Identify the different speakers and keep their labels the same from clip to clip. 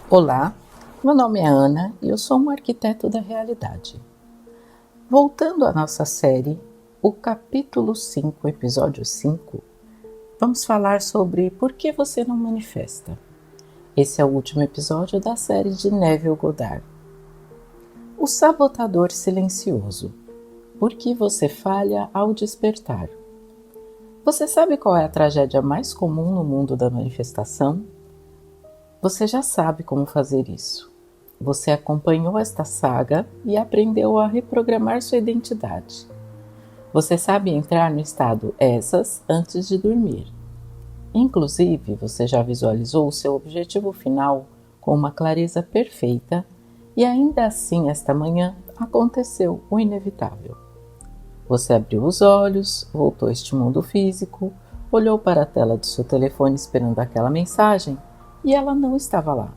Speaker 1: Olá, meu nome é Ana e eu sou um arquiteto da realidade. Voltando à nossa série, o capítulo 5, episódio 5, vamos falar sobre por que você não manifesta. Esse é o último episódio da série de Neville Goddard. O sabotador silencioso. Por que você falha ao despertar? Você sabe qual é a tragédia mais comum no mundo da manifestação? Você já sabe como fazer isso. Você acompanhou esta saga e aprendeu a reprogramar sua identidade. Você sabe entrar no estado essas antes de dormir. Inclusive, você já visualizou o seu objetivo final com uma clareza perfeita e ainda assim esta manhã aconteceu o inevitável. Você abriu os olhos, voltou a este mundo físico, olhou para a tela do seu telefone esperando aquela mensagem e ela não estava lá.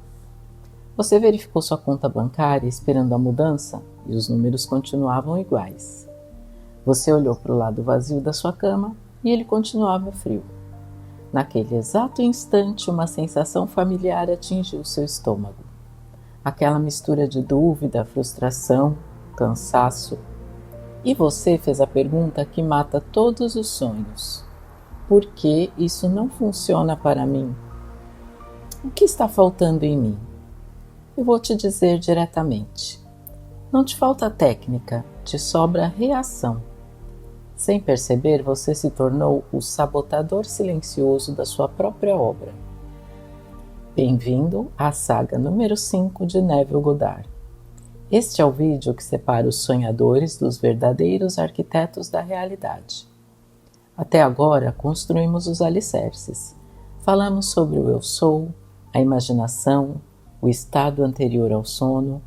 Speaker 1: Você verificou sua conta bancária esperando a mudança e os números continuavam iguais. Você olhou para o lado vazio da sua cama e ele continuava frio. Naquele exato instante, uma sensação familiar atingiu seu estômago. Aquela mistura de dúvida, frustração, cansaço. E você fez a pergunta que mata todos os sonhos. Por que isso não funciona para mim? O que está faltando em mim? Eu vou te dizer diretamente. Não te falta técnica, te sobra reação. Sem perceber, você se tornou o sabotador silencioso da sua própria obra. Bem-vindo à saga número 5 de Neville Goddard. Este é o vídeo que separa os sonhadores dos verdadeiros arquitetos da realidade. Até agora, construímos os alicerces. Falamos sobre o eu sou, a imaginação, o estado anterior ao sono,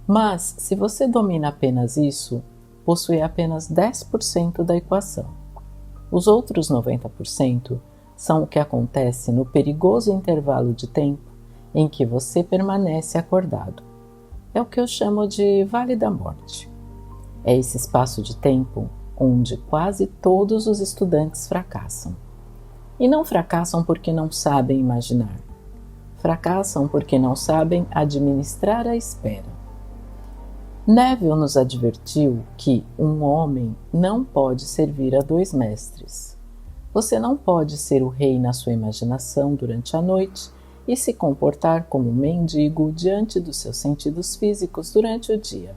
Speaker 1: mas se você domina apenas isso, possui apenas 10% da equação. Os outros 90% são o que acontece no perigoso intervalo de tempo em que você permanece acordado. É o que eu chamo de Vale da Morte. É esse espaço de tempo onde quase todos os estudantes fracassam. E não fracassam porque não sabem imaginar. Fracassam porque não sabem administrar a espera. Neville nos advertiu que um homem não pode servir a dois mestres. Você não pode ser o rei na sua imaginação durante a noite e se comportar como um mendigo diante dos seus sentidos físicos durante o dia.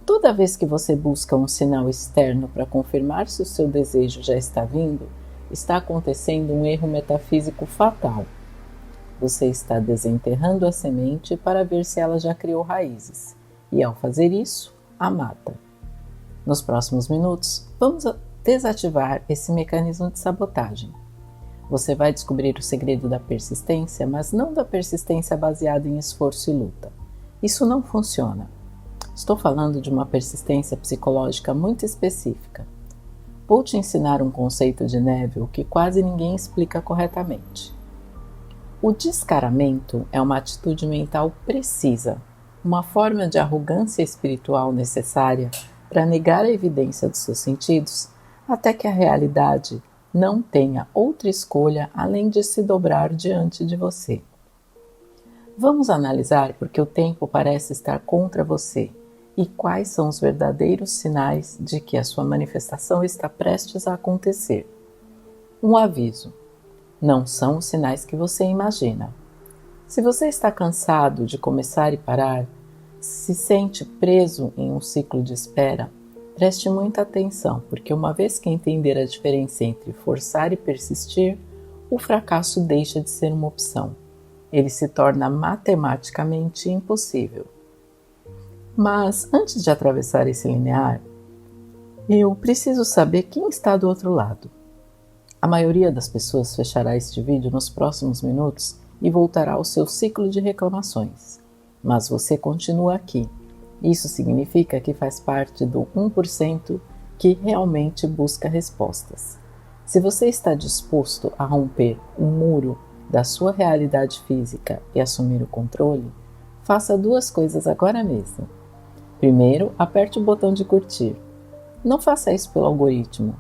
Speaker 1: Toda vez que você busca um sinal externo para confirmar se o seu desejo já está vindo, está acontecendo um erro metafísico fatal. Você está desenterrando a semente para ver se ela já criou raízes, e ao fazer isso, a mata. Nos próximos minutos, vamos desativar esse mecanismo de sabotagem. Você vai descobrir o segredo da persistência, mas não da persistência baseada em esforço e luta. Isso não funciona. Estou falando de uma persistência psicológica muito específica. Vou te ensinar um conceito de Neville que quase ninguém explica corretamente. O descaramento é uma atitude mental precisa, uma forma de arrogância espiritual necessária para negar a evidência dos seus sentidos até que a realidade não tenha outra escolha além de se dobrar diante de você. Vamos analisar por que o tempo parece estar contra você e quais são os verdadeiros sinais de que a sua manifestação está prestes a acontecer. Um aviso: não são os sinais que você imagina. Se você está cansado de começar e parar, se sente preso em um ciclo de espera, preste muita atenção, porque uma vez que entender a diferença entre forçar e persistir, o fracasso deixa de ser uma opção. Ele se torna matematicamente impossível. Mas, antes de atravessar esse linear, eu preciso saber quem está do outro lado. A maioria das pessoas fechará este vídeo nos próximos minutos e voltará ao seu ciclo de reclamações. Mas você continua aqui. Isso significa que faz parte do 1% que realmente busca respostas. Se você está disposto a romper um muro da sua realidade física e assumir o controle, faça duas coisas agora mesmo. Primeiro, aperte o botão de curtir. Não faça isso pelo algoritmo.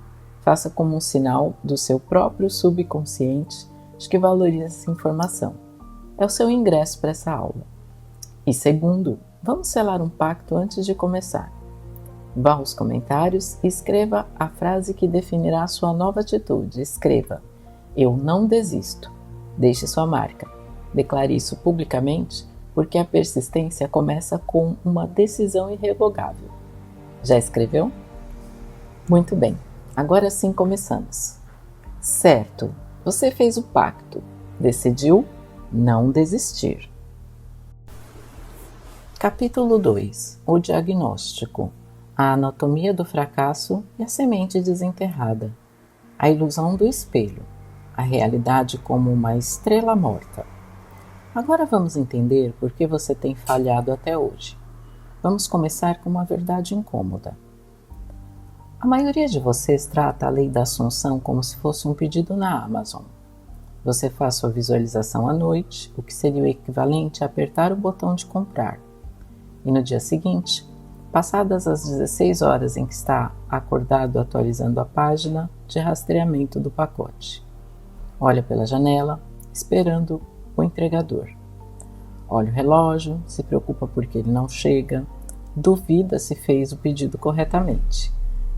Speaker 1: Faça como um sinal do seu próprio subconsciente de que valoriza essa informação. é o seu ingresso para essa aula. E segundo, vamos selar um pacto antes de começar. Vá aos comentários e escreva a frase que definirá a sua nova atitude. Escreva: eu não desisto. Deixe sua marca. Declare isso publicamente, porque a persistência começa com uma decisão irrevogável. Já escreveu? Muito bem, agora sim começamos. Certo, você fez o pacto, decidiu não desistir. Capítulo 2: O diagnóstico, a anatomia do fracasso e a semente desenterrada, a ilusão do espelho, a realidade como uma estrela morta. Agora vamos entender por que você tem falhado até hoje. Vamos começar com uma verdade incômoda. A maioria de vocês trata a lei da Assunção como se fosse um pedido na Amazon. Você faz sua visualização à noite, o que seria o equivalente a apertar o botão de comprar. E no dia seguinte, passadas as 16 horas em que está acordado atualizando a página de rastreamento do pacote, olha pela janela, esperando o entregador. Olha o relógio, se preocupa porque ele não chega, duvida se fez o pedido corretamente.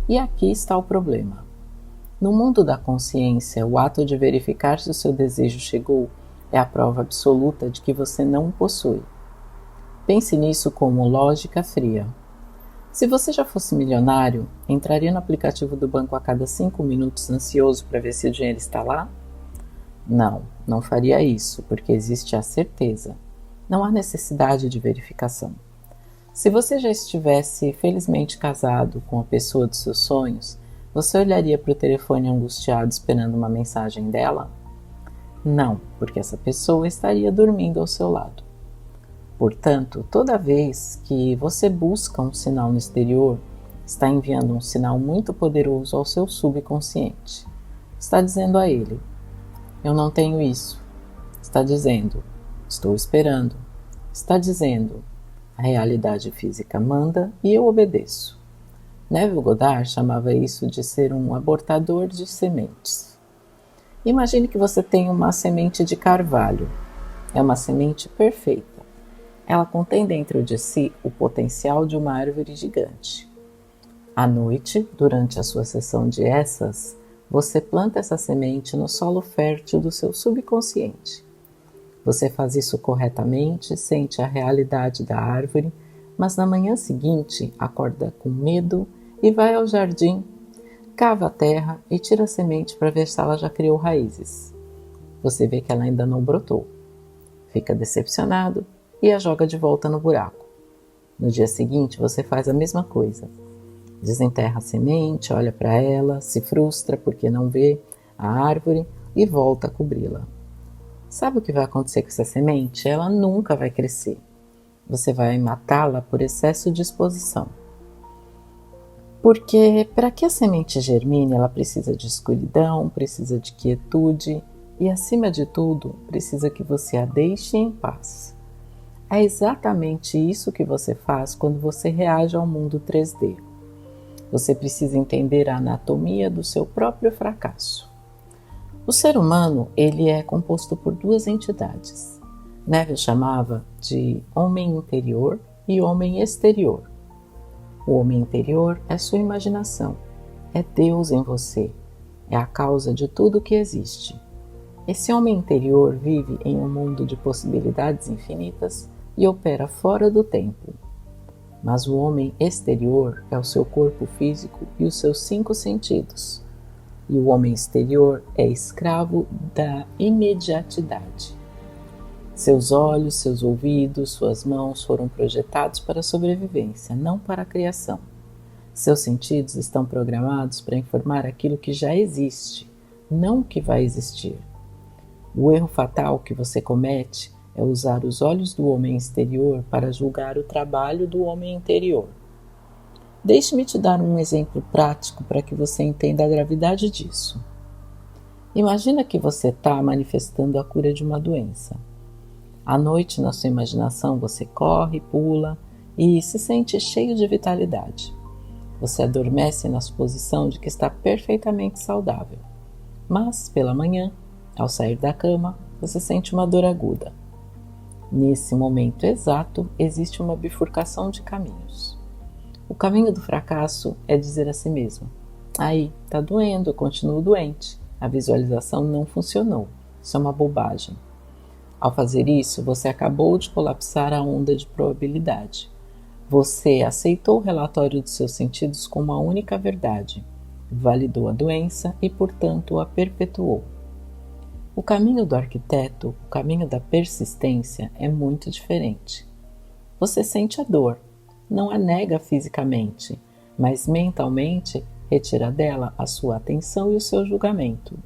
Speaker 1: E aqui está o problema. No mundo da consciência, o ato de verificar se o seu desejo chegou é a prova absoluta de que você não o possui. Pense nisso como lógica fria. Se você já fosse milionário, entraria no aplicativo do banco a cada 5 minutos ansioso para ver se o dinheiro está lá? Não, não faria isso, porque existe a certeza. Não há necessidade de verificação. Se você já estivesse felizmente casado com a pessoa dos seus sonhos, você olharia para o telefone angustiado esperando uma mensagem dela? Não, porque essa pessoa estaria dormindo ao seu lado. Portanto, toda vez que você busca um sinal no exterior, está enviando um sinal muito poderoso ao seu subconsciente. Está dizendo a ele: eu não tenho isso. Está dizendo: estou esperando. Está dizendo: a realidade física manda e eu obedeço. Neville Goddard chamava isso de ser um abortador de sementes. Imagine que você tem uma semente de carvalho. É uma semente perfeita. Ela contém dentro de si o potencial de uma árvore gigante. À noite, durante a sua sessão de essas, você planta essa semente no solo fértil do seu subconsciente. Você faz isso corretamente, sente a realidade da árvore, mas na manhã seguinte acorda com medo e vai ao jardim, cava a terra e tira a semente para ver se ela já criou raízes. Você vê que ela ainda não brotou. Fica decepcionado e a joga de volta no buraco. No dia seguinte você faz a mesma coisa. Desenterra a semente, olha para ela, se frustra porque não vê a árvore e volta a cobri-la. Sabe o que vai acontecer com essa semente? Ela nunca vai crescer. Você vai matá-la por excesso de exposição. Porque para que a semente germine, ela precisa de escuridão, precisa de quietude e, acima de tudo, precisa que você a deixe em paz. É exatamente isso que você faz quando você reage ao mundo 3D. Você precisa entender a anatomia do seu próprio fracasso. O ser humano, ele é composto por duas entidades. Neville chamava de homem interior e homem exterior. O homem interior é sua imaginação, é Deus em você, é a causa de tudo que existe. Esse homem interior vive em um mundo de possibilidades infinitas e opera fora do tempo. Mas o homem exterior é o seu corpo físico e os seus 5 sentidos. E o homem exterior é escravo da imediatidade. Seus olhos, seus ouvidos, suas mãos foram projetados para a sobrevivência, não para a criação. Seus sentidos estão programados para informar aquilo que já existe, não o que vai existir. O erro fatal que você comete é usar os olhos do homem exterior para julgar o trabalho do homem interior. Deixe-me te dar um exemplo prático para que você entenda a gravidade disso. Imagina que você está manifestando a cura de uma doença. À noite, na sua imaginação, você corre, pula e se sente cheio de vitalidade. Você adormece na suposição de que está perfeitamente saudável. Mas, pela manhã, ao sair da cama, você sente uma dor aguda. Nesse momento exato, existe uma bifurcação de caminhos. O caminho do fracasso é dizer a si mesmo: aí, tá doendo, eu continuo doente. A visualização não funcionou. Isso é uma bobagem. Ao fazer isso, você acabou de colapsar a onda de probabilidade. Você aceitou o relatório dos seus sentidos como a única verdade, validou a doença e, portanto, a perpetuou. O caminho do arquiteto, o caminho da persistência, é muito diferente. Você sente a dor, não a nega fisicamente, mas mentalmente retira dela a sua atenção e o seu julgamento.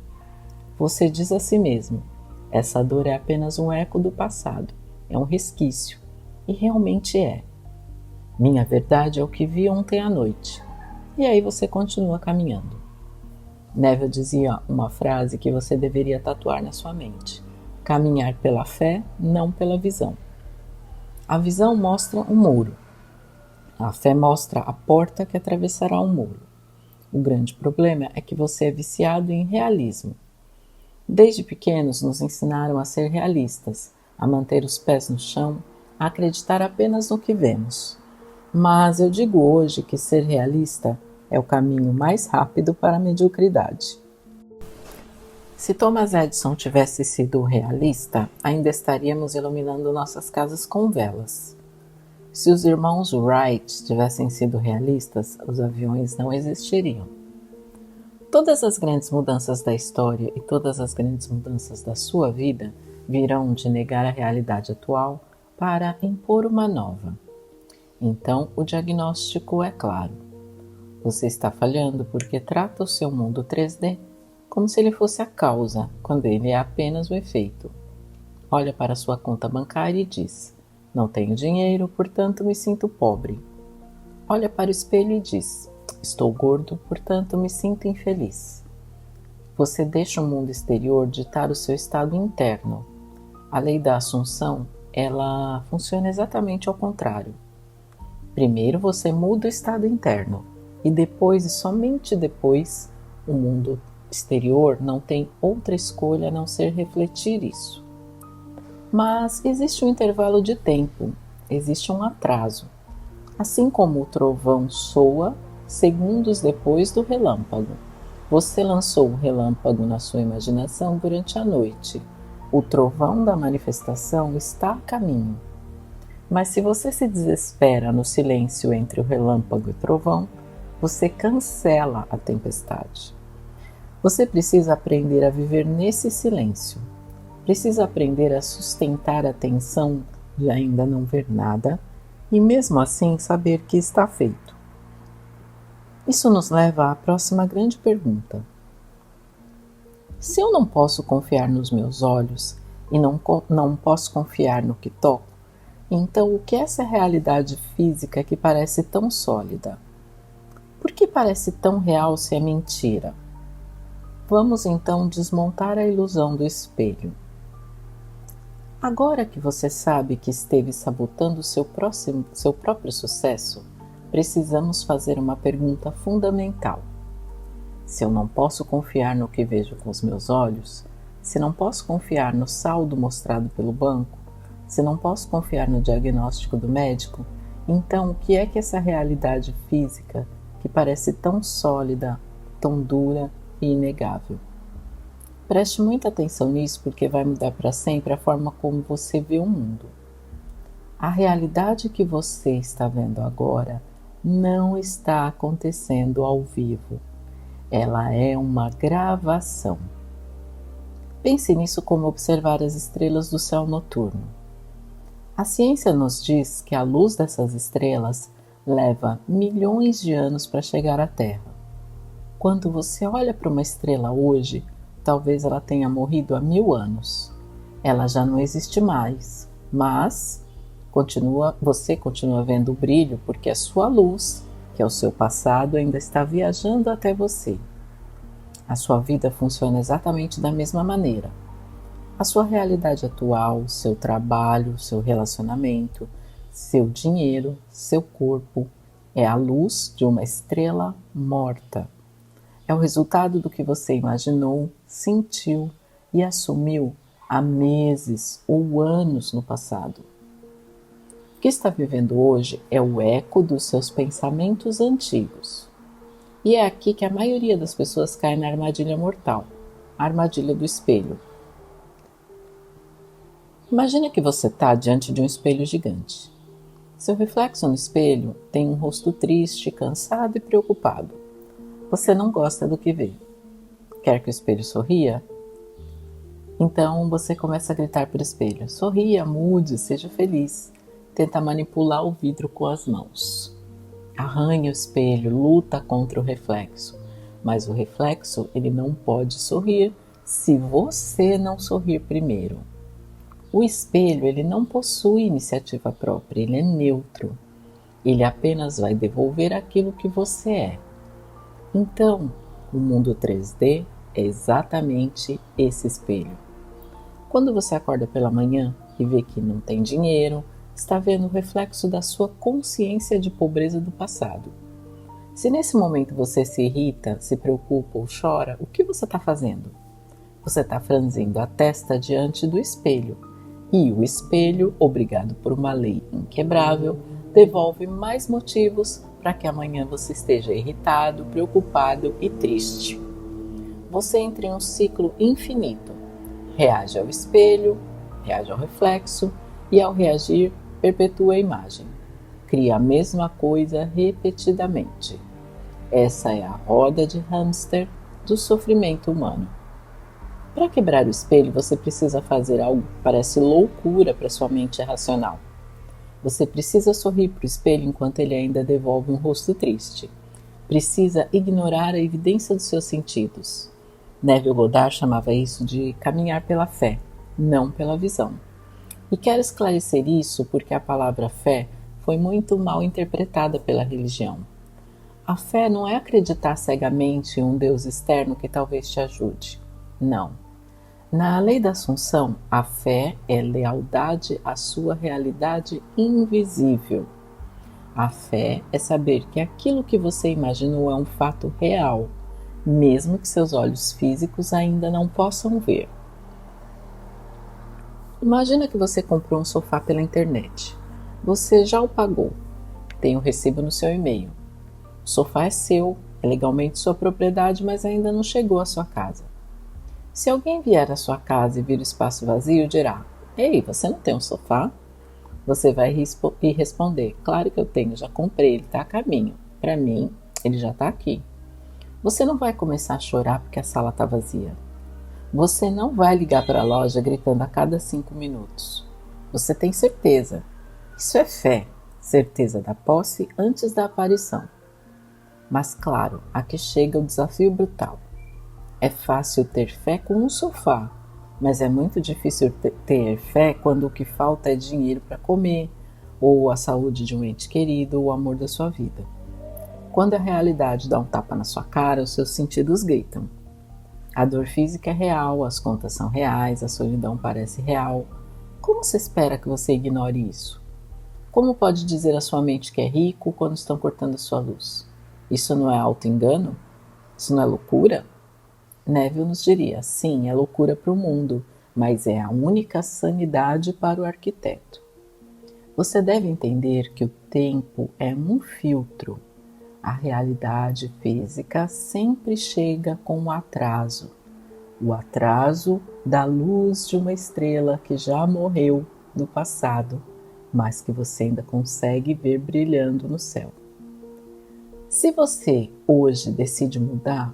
Speaker 1: Você diz a si mesmo: essa dor é apenas um eco do passado, é um resquício, e realmente é. Minha verdade é o que vi ontem à noite. E aí você continua caminhando. Neville dizia uma frase que você deveria tatuar na sua mente: caminhar pela fé, não pela visão. A visão mostra um muro. A fé mostra a porta que atravessará o muro. O grande problema é que você é viciado em realismo. Desde pequenos nos ensinaram a ser realistas, a manter os pés no chão, a acreditar apenas no que vemos. Mas eu digo hoje que ser realista é o caminho mais rápido para a mediocridade. Se Thomas Edison tivesse sido realista, ainda estaríamos iluminando nossas casas com velas. Se os irmãos Wright tivessem sido realistas, os aviões não existiriam. Todas as grandes mudanças da história e todas as grandes mudanças da sua vida virão de negar a realidade atual para impor uma nova. Então, o diagnóstico é claro. Você está falhando porque trata o seu mundo 3D como se ele fosse a causa, quando ele é apenas o efeito. Olha para sua conta bancária e diz: não tenho dinheiro, portanto me sinto pobre. Olha para o espelho e diz: estou gordo, portanto me sinto infeliz. Você deixa o mundo exterior ditar o seu estado interno. A lei da assunção, ela funciona exatamente ao contrário. Primeiro você muda o estado interno e depois, e somente depois, o mundo exterior não tem outra escolha a não ser refletir isso. Mas existe um intervalo de tempo, existe um atraso. Assim como o trovão soa segundos depois do relâmpago. Você lançou o relâmpago na sua imaginação durante a noite. O trovão da manifestação está a caminho. Mas se você se desespera no silêncio entre o relâmpago e o trovão, você cancela a tempestade. Você precisa aprender a viver nesse silêncio. Precisa aprender a sustentar a tensão de ainda não ver nada e mesmo assim saber que está feito. Isso nos leva à próxima grande pergunta. Se eu não posso confiar nos meus olhos e não posso confiar no que toco, então o que é essa realidade física que parece tão sólida? Por que parece tão real se é mentira? Vamos então desmontar a ilusão do espelho. Agora que você sabe que esteve sabotando seu próprio sucesso, precisamos fazer uma pergunta fundamental. Se eu não posso confiar no que vejo com os meus olhos, se não posso confiar no saldo mostrado pelo banco, se não posso confiar no diagnóstico do médico, então o que é que essa realidade física, que parece tão sólida, tão dura e inegável? Preste muita atenção nisso porque vai mudar para sempre a forma como você vê o mundo. A realidade que você está vendo agora não está acontecendo ao vivo. Ela é uma gravação. Pense nisso como observar as estrelas do céu noturno. A ciência nos diz que a luz dessas estrelas leva milhões de anos para chegar à Terra. Quando você olha para uma estrela hoje, talvez ela tenha morrido há 1000 anos. Ela já não existe mais, mas você continua vendo o brilho porque a sua luz, que é o seu passado, ainda está viajando até você. A sua vida funciona exatamente da mesma maneira. A sua realidade atual, seu trabalho, seu relacionamento, seu dinheiro, seu corpo, é a luz de uma estrela morta. É o resultado do que você imaginou, sentiu e assumiu há meses ou anos no passado. O que está vivendo hoje é o eco dos seus pensamentos antigos. E é aqui que a maioria das pessoas cai na armadilha mortal, a armadilha do espelho. Imagina que você está diante de um espelho gigante. Seu reflexo no espelho tem um rosto triste, cansado e preocupado. Você não gosta do que vê. Quer que o espelho sorria? Então você começa a gritar para o espelho: sorria, mude, seja feliz. Tenta manipular o vidro com as mãos. Arranha o espelho, luta contra o reflexo. Mas o reflexo, ele não pode sorrir se você não sorrir primeiro. O espelho, ele não possui iniciativa própria, ele é neutro. Ele apenas vai devolver aquilo que você é. Então, o mundo 3D é exatamente esse espelho. Quando você acorda pela manhã e vê que não tem dinheiro, está vendo o reflexo da sua consciência de pobreza do passado. Se nesse momento você se irrita, se preocupa ou chora, o que você está fazendo? Você está franzindo a testa diante do espelho. E o espelho, obrigado por uma lei inquebrável, devolve mais motivos para que amanhã você esteja irritado, preocupado e triste. Você entra em um ciclo infinito. Reage ao espelho, reage ao reflexo e ao reagir, perpetua a imagem. Cria a mesma coisa repetidamente. Essa é a roda de hamster do sofrimento humano. Para quebrar o espelho, você precisa fazer algo que parece loucura para sua mente racional. Você precisa sorrir para o espelho enquanto ele ainda devolve um rosto triste. Precisa ignorar a evidência dos seus sentidos. Neville Goddard chamava isso de caminhar pela fé, não pela visão. E quero esclarecer isso porque a palavra fé foi muito mal interpretada pela religião. A fé não é acreditar cegamente em um Deus externo que talvez te ajude. Não. Na lei da Assunção, a fé é lealdade à sua realidade invisível. A fé é saber que aquilo que você imaginou é um fato real, mesmo que seus olhos físicos ainda não possam ver. Imagina que você comprou um sofá pela internet. Você já o pagou. Tem o recibo no seu e-mail. O sofá é seu, é legalmente sua propriedade, mas ainda não chegou à sua casa. Se alguém vier à sua casa e vir o espaço vazio, dirá: ei, você não tem um sofá? Você vai responder: claro que eu tenho, já comprei, ele está a caminho. Para mim, ele já está aqui. Você não vai começar a chorar porque a sala está vazia. Você não vai ligar para a loja gritando a cada 5 minutos. Você tem certeza. Isso é fé, certeza da posse antes da aparição. Mas claro, aqui chega o desafio brutal. É fácil ter fé com um sofá, mas é muito difícil ter fé quando o que falta é dinheiro para comer, ou a saúde de um ente querido, ou o amor da sua vida. Quando a realidade dá um tapa na sua cara, os seus sentidos gritam. A dor física é real, as contas são reais, a solidão parece real. Como se espera que você ignore isso? Como pode dizer à sua mente que é rico quando estão cortando a sua luz? Isso não é auto-engano? Isso não é loucura? Neville nos diria: sim, é loucura para o mundo, mas é a única sanidade para o arquiteto. Você deve entender que o tempo é um filtro. A realidade física sempre chega com um atraso. O atraso da luz de uma estrela que já morreu no passado, mas que você ainda consegue ver brilhando no céu. Se você hoje decide mudar,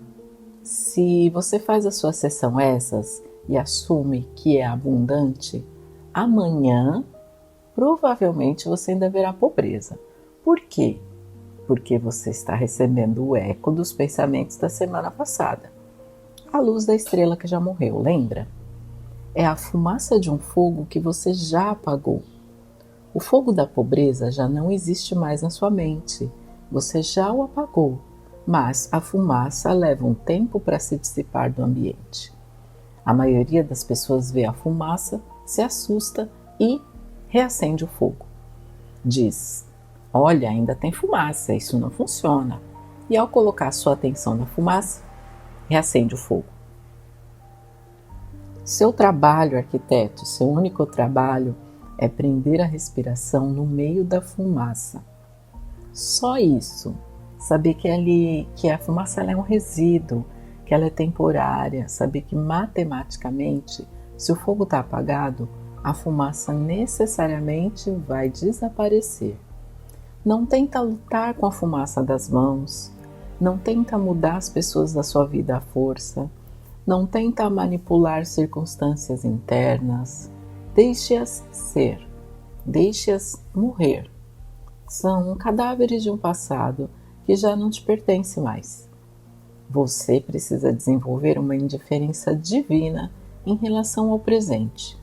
Speaker 1: se você faz a sua sessão essas e assume que é abundante, amanhã provavelmente você ainda verá pobreza. Por quê? Porque você está recebendo o eco dos pensamentos da semana passada. A luz da estrela que já morreu, lembra? É a fumaça de um fogo que você já apagou. O fogo da pobreza já não existe mais na sua mente. Você já o apagou. Mas a fumaça leva um tempo para se dissipar do ambiente. A maioria das pessoas vê a fumaça, se assusta e reacende o fogo. Diz: olha, ainda tem fumaça, isso não funciona. E ao colocar sua atenção na fumaça, reacende o fogo. Seu trabalho, arquiteto, seu único trabalho é prender a respiração no meio da fumaça. Só isso. Saber que a fumaça ela é um resíduo, que ela é temporária. Saber que matematicamente, se o fogo está apagado, a fumaça necessariamente vai desaparecer. Não tenta lutar com a fumaça das mãos. Não tenta mudar as pessoas da sua vida à força. Não tenta manipular circunstâncias internas. Deixe-as ser. Deixe-as morrer. São cadáveres de um passado que já não te pertence mais. Você precisa desenvolver uma indiferença divina em relação ao presente.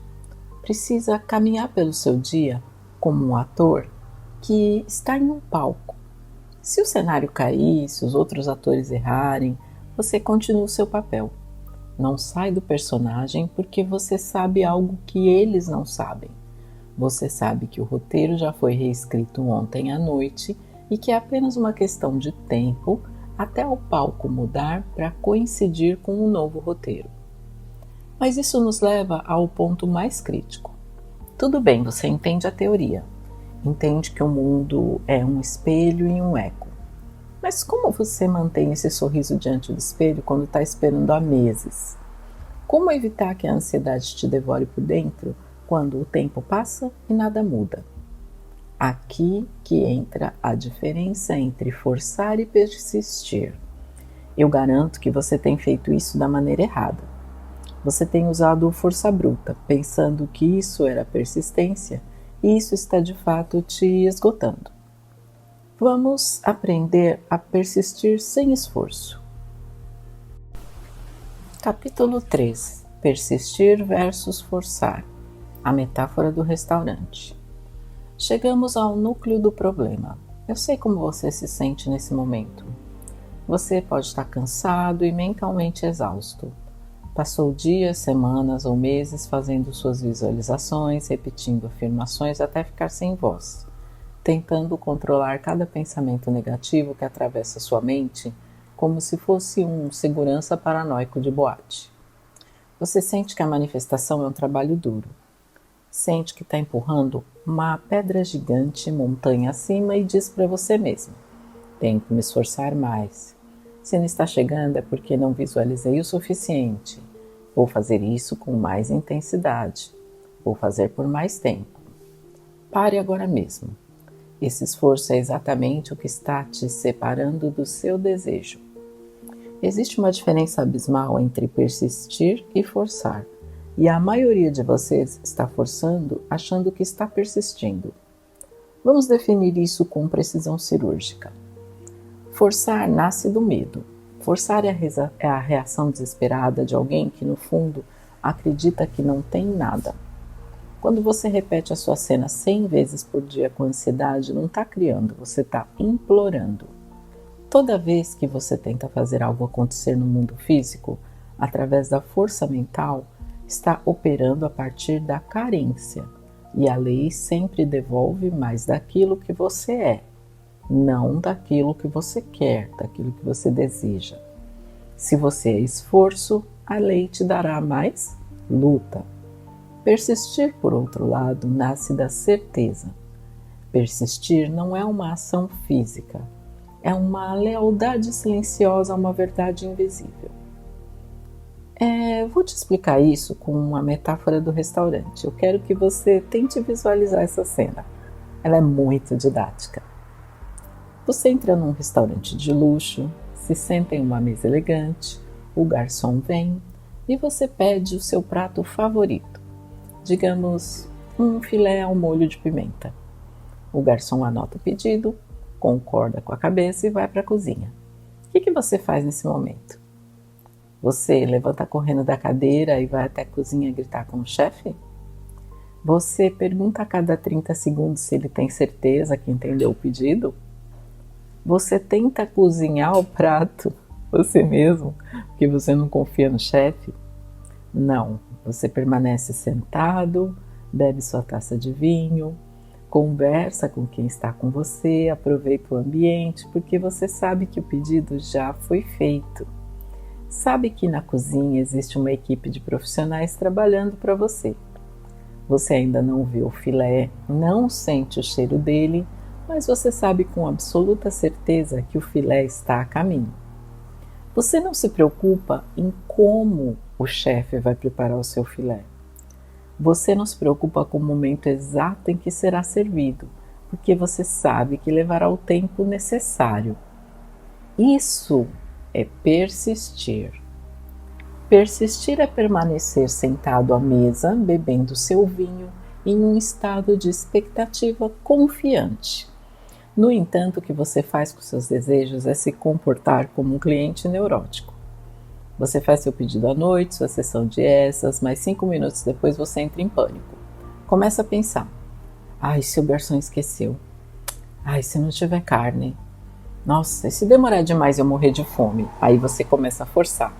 Speaker 1: Precisa caminhar pelo seu dia como um ator que está em um palco. Se o cenário cair, se os outros atores errarem, você continua o seu papel. Não sai do personagem porque você sabe algo que eles não sabem. Você sabe que o roteiro já foi reescrito ontem à noite e que é apenas uma questão de tempo até o palco mudar para coincidir com um novo roteiro. Mas isso nos leva ao ponto mais crítico. Tudo bem, você entende a teoria. Entende que o mundo é um espelho e um eco. Mas como você mantém esse sorriso diante do espelho quando está esperando há meses? Como evitar que a ansiedade te devore por dentro quando o tempo passa e nada muda? Aqui que entra a diferença entre forçar e persistir. Eu garanto que você tem feito isso da maneira errada. Você tem usado força bruta, pensando que isso era persistência, e isso está de fato te esgotando. Vamos aprender a persistir sem esforço. Capítulo 3. Persistir versus forçar. A metáfora do restaurante. Chegamos ao núcleo do problema. Eu sei como você se sente nesse momento. Você pode estar cansado e mentalmente exausto. Passou dias, semanas ou meses fazendo suas visualizações, repetindo afirmações até ficar sem voz, tentando controlar cada pensamento negativo que atravessa sua mente como se fosse um segurança paranoico de boate. Você sente que a manifestação é um trabalho duro. Sente que está empurrando uma pedra gigante montanha acima e diz para você mesmo: tenho que me esforçar mais. Se não está chegando é porque não visualizei o suficiente. Vou fazer isso com mais intensidade. Vou fazer por mais tempo. Pare agora mesmo. Esse esforço é exatamente o que está te separando do seu desejo. Existe uma diferença abismal entre persistir e forçar. E a maioria de vocês está forçando achando que está persistindo. Vamos definir isso com precisão cirúrgica. Forçar nasce do medo. Forçar é a reação desesperada de alguém que, no fundo, acredita que não tem nada. Quando você repete a sua cena 100 vezes por dia com ansiedade, não está criando, você está implorando. Toda vez que você tenta fazer algo acontecer no mundo físico, através da força mental, está operando a partir da carência, e a lei sempre devolve mais daquilo que você é, não daquilo que você quer, daquilo que você deseja. Se você é esforço, a lei te dará mais luta. Persistir, por outro lado, nasce da certeza. Persistir não é uma ação física, é uma lealdade silenciosa a uma verdade invisível. Vou te explicar isso com uma metáfora do restaurante. Eu quero que você tente visualizar essa cena. Ela é muito didática. Você entra num restaurante de luxo, se senta em uma mesa elegante, o garçom vem e você pede o seu prato favorito. Digamos, um filé ao molho de pimenta. O garçom anota o pedido, concorda com a cabeça e vai para a cozinha. O que você faz nesse momento? Você levanta correndo da cadeira e vai até a cozinha gritar com o chefe? Você pergunta a cada 30 segundos se ele tem certeza que entendeu o pedido? Você tenta cozinhar o prato você mesmo, porque você não confia no chefe? Não, você permanece sentado, bebe sua taça de vinho, conversa com quem está com você, aproveita o ambiente, porque você sabe que o pedido já foi feito. Sabe que na cozinha existe uma equipe de profissionais trabalhando para você. Você ainda não viu o filé, não sente o cheiro dele, mas você sabe com absoluta certeza que o filé está a caminho. Você não se preocupa em como o chefe vai preparar o seu filé. Você não se preocupa com o momento exato em que será servido, porque você sabe que levará o tempo necessário. Isso é persistir. Persistir é permanecer sentado à mesa, bebendo seu vinho, em um estado de expectativa confiante. No entanto, o que você faz com seus desejos é se comportar como um cliente neurótico. Você faz seu pedido à noite, sua sessão de essas, mas 5 minutos depois você entra em pânico. Começa a pensar: ai, se o garçom esqueceu. Ai, se não tiver carne. Nossa, e se demorar demais eu morrer de fome? Aí você começa a forçar.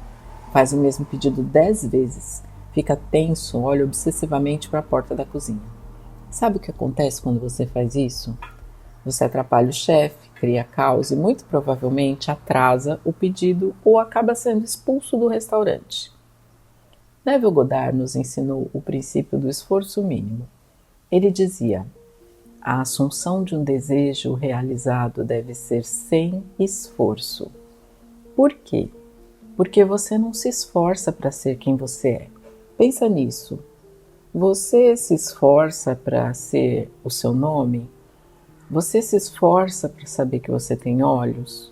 Speaker 1: Faz o mesmo pedido 10 vezes. Fica tenso, olha obsessivamente para a porta da cozinha. Sabe o que acontece quando você faz isso? Você atrapalha o chefe, cria caos e muito provavelmente atrasa o pedido ou acaba sendo expulso do restaurante. Neville Goddard nos ensinou o princípio do esforço mínimo. Ele dizia: a assunção de um desejo realizado deve ser sem esforço. Por quê? Porque você não se esforça para ser quem você é. Pensa nisso. Você se esforça para ser o seu nome? Você se esforça para saber que você tem olhos?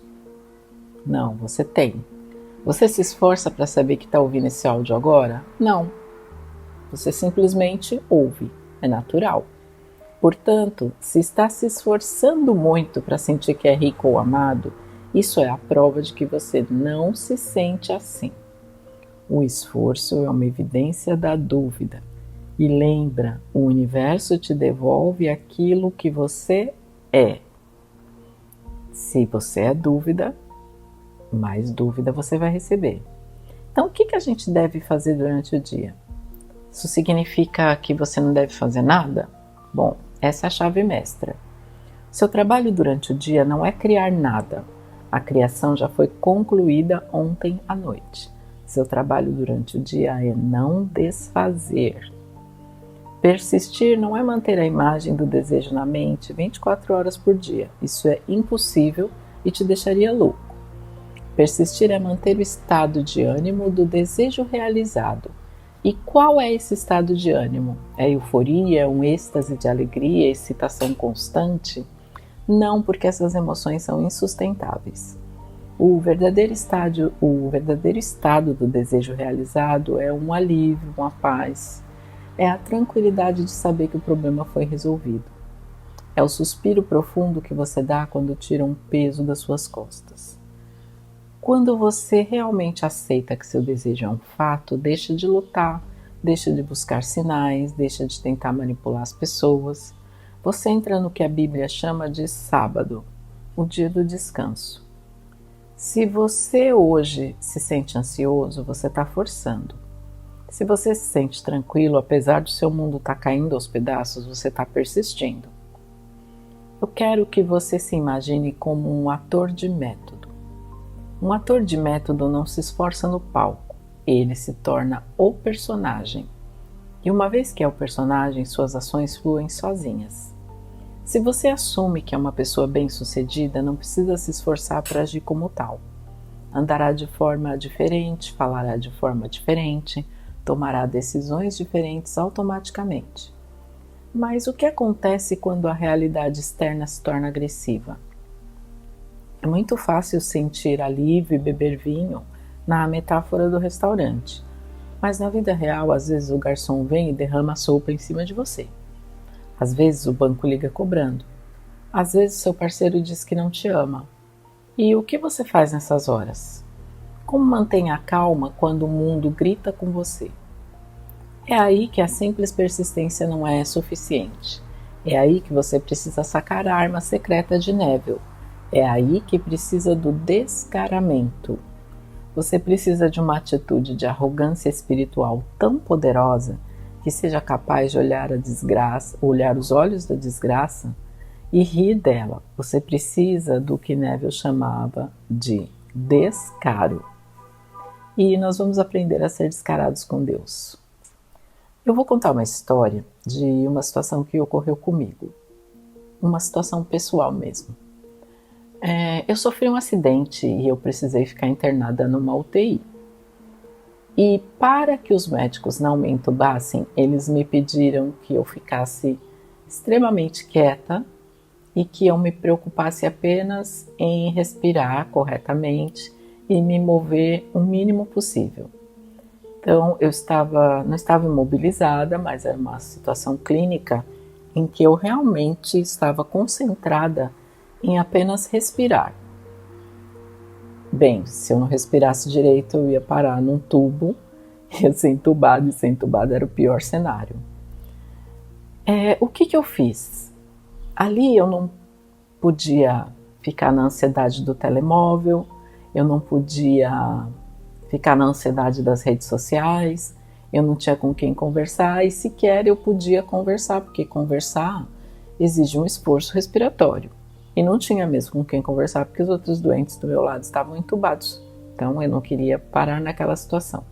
Speaker 1: Não, você tem. Você se esforça para saber que está ouvindo esse áudio agora? Não. Você simplesmente ouve. É natural. Portanto, se está se esforçando muito para sentir que é rico ou amado, isso é a prova de que você não se sente assim. O esforço é uma evidência da dúvida. E lembra, o universo te devolve aquilo que você é. Se você é dúvida, mais dúvida você vai receber. Então, o que a gente deve fazer durante o dia? Isso significa que você não deve fazer nada? Bom, essa é a chave mestra. Seu trabalho durante o dia não é criar nada. A criação já foi concluída ontem à noite. Seu trabalho durante o dia é não desfazer. Persistir não é manter a imagem do desejo na mente 24 horas por dia. Isso é impossível e te deixaria louco. Persistir é manter o estado de ânimo do desejo realizado. E qual é esse estado de ânimo? É euforia, é um êxtase de alegria, excitação constante? Não, porque essas emoções são insustentáveis. O verdadeiro estado do desejo realizado é um alívio, uma paz. É a tranquilidade de saber que o problema foi resolvido. É o suspiro profundo que você dá quando tira um peso das suas costas. Quando você realmente aceita que seu desejo é um fato, deixa de lutar, deixa de buscar sinais, deixa de tentar manipular as pessoas. Você entra no que a Bíblia chama de sábado, o dia do descanso. Se você hoje se sente ansioso, você está forçando. Se você se sente tranquilo, apesar do seu mundo estar caindo aos pedaços, você está persistindo. Eu quero que você se imagine como um ator de método. Um ator de método não se esforça no palco, ele se torna o personagem. E uma vez que é o personagem, suas ações fluem sozinhas. Se você assume que é uma pessoa bem-sucedida, não precisa se esforçar para agir como tal. Andará de forma diferente, falará de forma diferente, tomará decisões diferentes automaticamente. Mas o que acontece quando a realidade externa se torna agressiva? É muito fácil sentir alívio e beber vinho na metáfora do restaurante, mas na vida real, às vezes o garçom vem e derrama a sopa em cima de você. Às vezes o banco liga cobrando. Às vezes seu parceiro diz que não te ama. E o que você faz nessas horas? Como mantém a calma quando o mundo grita com você? É aí que a simples persistência não é suficiente. É aí que você precisa sacar a arma secreta de Neville. É aí que precisa do descaramento. Você precisa de uma atitude de arrogância espiritual tão poderosa que seja capaz de olhar a desgraça, olhar os olhos da desgraça e rir dela. Você precisa do que Neville chamava de descaro. e nós vamos aprender a ser descarados com Deus. Eu vou contar uma história de uma situação que ocorreu comigo, uma situação pessoal mesmo. Eu sofri um acidente e eu precisei ficar internada numa UTI. E para que os médicos não me entubassem, eles me pediram que eu ficasse extremamente quieta e que eu me preocupasse apenas em respirar corretamente e me mover o mínimo possível. Então eu não estava imobilizada, mas era uma situação clínica em que eu realmente estava concentrada em apenas respirar. Bem, se eu não respirasse direito, eu ia parar num tubo, ia ser entubado, e ser entubado era o pior cenário. O que eu fiz? Ali eu não podia ficar na ansiedade do telemóvel, eu não podia ficar na ansiedade das redes sociais, eu não tinha com quem conversar e sequer eu podia conversar, porque conversar exige um esforço respiratório. E não tinha mesmo com quem conversar, porque os outros doentes do meu lado estavam entubados. Então eu não queria parar naquela situação.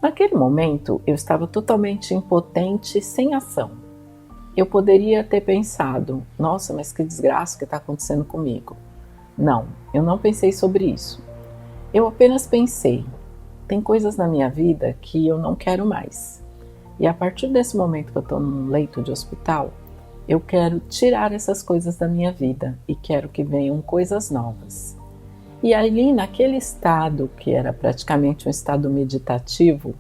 Speaker 1: Naquele momento eu estava totalmente impotente, sem ação. Eu poderia ter pensado, nossa, mas que desgraça que está acontecendo comigo. Não, eu não pensei sobre isso. Eu apenas pensei, tem coisas na minha vida que eu não quero mais. E a partir desse momento que eu estou num leito de hospital, eu quero tirar essas coisas da minha vida e quero que venham coisas novas. E ali, naquele estado, que era praticamente um estado meditativo,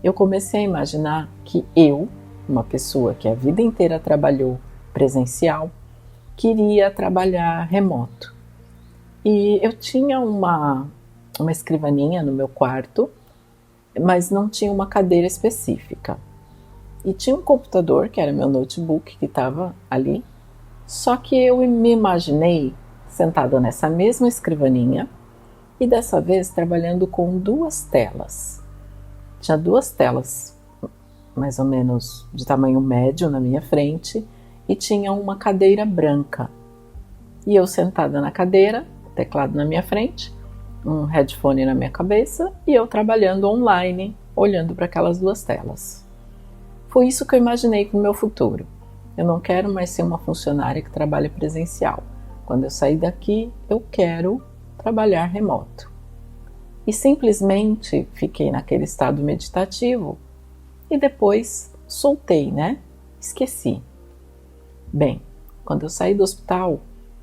Speaker 1: eu comecei a imaginar que eu, uma pessoa que a vida inteira trabalhou presencial, queria trabalhar remoto. E eu tinha uma escrivaninha no meu quarto, mas não tinha uma cadeira específica. E tinha um computador, que era meu notebook, que estava ali. Só que eu me imaginei sentada nessa mesma escrivaninha e dessa vez trabalhando com duas telas. Tinha duas telas, mais ou menos de tamanho médio na minha frente, e tinha uma cadeira branca. E eu sentada na cadeira, teclado na minha frente, um headphone na minha cabeça e eu trabalhando online, olhando para aquelas duas telas. Foi isso que eu imaginei para o meu futuro. Eu não quero mais ser uma funcionária que trabalha presencial. Quando eu sair daqui, eu quero trabalhar remoto. E simplesmente fiquei naquele estado meditativo e depois soltei, né? Esqueci. Bem, quando eu saí do hospital,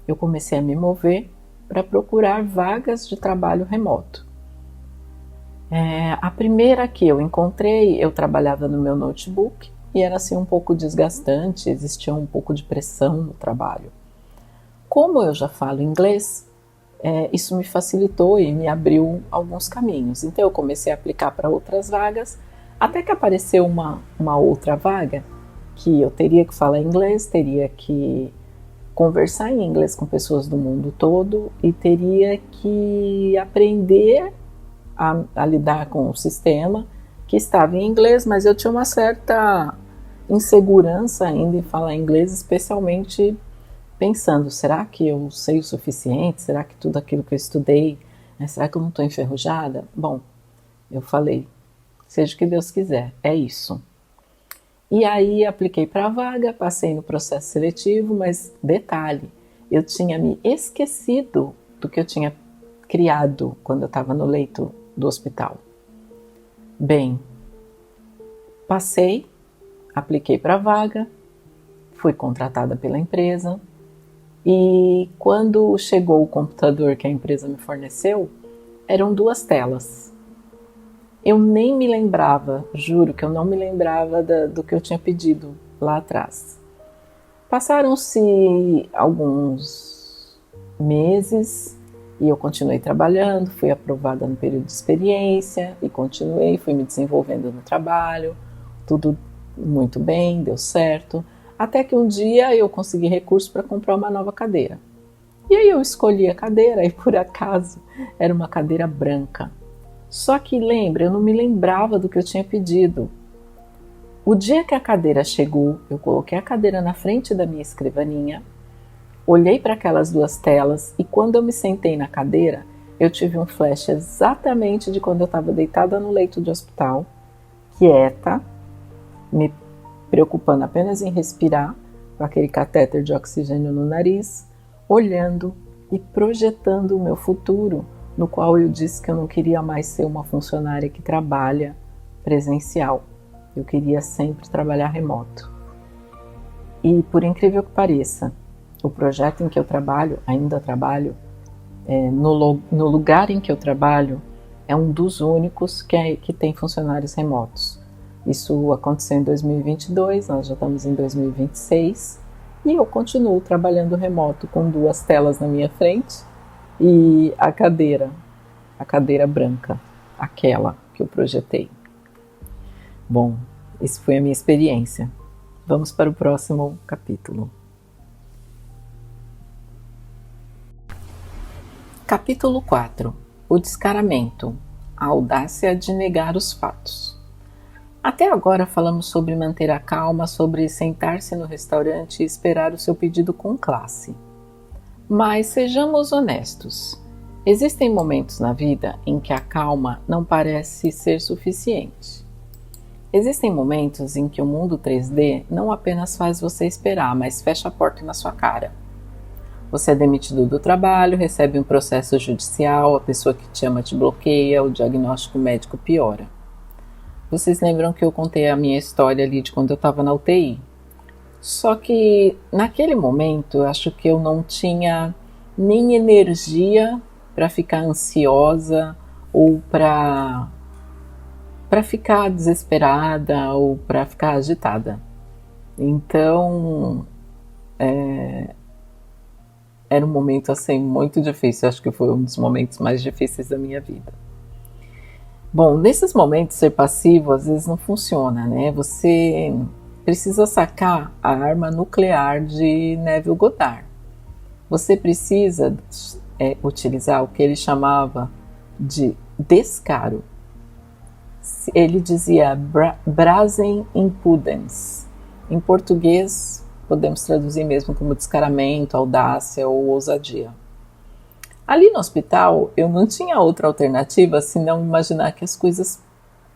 Speaker 1: eu comecei a me mover para procurar vagas de trabalho remoto. A primeira que eu encontrei, eu trabalhava no meu notebook e era assim um pouco desgastante, existia um pouco de pressão no trabalho. Como eu já falo inglês, isso me facilitou e me abriu alguns caminhos. Então eu comecei a aplicar para outras vagas, até que apareceu uma outra vaga que eu teria que falar inglês, teria que conversar em inglês com pessoas do mundo todo e teria que aprender a lidar com o sistema que estava em inglês, mas eu tinha uma certa insegurança ainda em falar inglês, especialmente pensando, será que eu sei o suficiente? Será que tudo aquilo que eu estudei, será que eu não estou enferrujada? Bom, eu falei, seja o que Deus quiser, é isso. E aí apliquei para a vaga, passei no processo seletivo, mas detalhe, eu tinha me esquecido do que eu tinha criado quando eu estava no leito do hospital. Bem, passei, apliquei para a vaga, fui contratada pela empresa e quando chegou o computador que a empresa me forneceu, eram duas telas. Eu nem me lembrava, juro que eu não me lembrava do que eu tinha pedido lá atrás. Passaram-se alguns meses e eu continuei trabalhando, fui aprovada no período de experiência e continuei, fui me desenvolvendo no trabalho, tudo muito bem, deu certo, até que um dia eu consegui recurso para comprar uma nova cadeira. E aí eu escolhi a cadeira e por acaso era uma cadeira branca. Só que lembra, eu não me lembrava do que eu tinha pedido. O dia que a cadeira chegou, eu coloquei a cadeira na frente da minha escrivaninha, olhei para aquelas duas telas e quando eu me sentei na cadeira, eu tive um flash exatamente de quando eu estava deitada no leito de hospital, quieta, me preocupando apenas em respirar, com aquele catéter de oxigênio no nariz, olhando e projetando o meu futuro, no qual eu disse que eu não queria mais ser uma funcionária que trabalha presencial. Eu queria sempre trabalhar remoto. E por incrível que pareça, o projeto em que eu trabalho, ainda trabalho, no lugar em que eu trabalho, é um dos únicos que tem funcionários remotos. Isso aconteceu em 2022, nós já estamos em 2026 e eu continuo trabalhando remoto com 2 telas na minha frente e a cadeira branca, aquela que eu projetei. Bom, essa foi a minha experiência. Vamos para o próximo capítulo. Capítulo 4. O descaramento. A audácia de negar os fatos. Até agora falamos sobre manter a calma, sobre sentar-se no restaurante e esperar o seu pedido com classe. Mas sejamos honestos. Existem momentos na vida em que a calma não parece ser suficiente. Existem momentos em que o mundo 3D não apenas faz você esperar, mas fecha a porta na sua cara. Você é demitido do trabalho, recebe um processo judicial, a pessoa que te ama te bloqueia, o diagnóstico médico piora. Vocês lembram que eu contei a minha história ali de quando eu estava na UTI? Só que naquele momento eu acho que eu não tinha nem energia para ficar ansiosa ou para ficar desesperada ou para ficar agitada. Então, era um momento assim muito difícil, acho que foi um dos momentos mais difíceis da minha vida. Bom, nesses momentos ser passivo às vezes não funciona, né? Você precisa sacar a arma nuclear de Neville Goddard. Você precisa utilizar o que ele chamava de descaro. Ele dizia brazen impudence. Em português, podemos traduzir mesmo como descaramento, audácia ou ousadia. Ali no hospital, eu não tinha outra alternativa senão imaginar que as coisas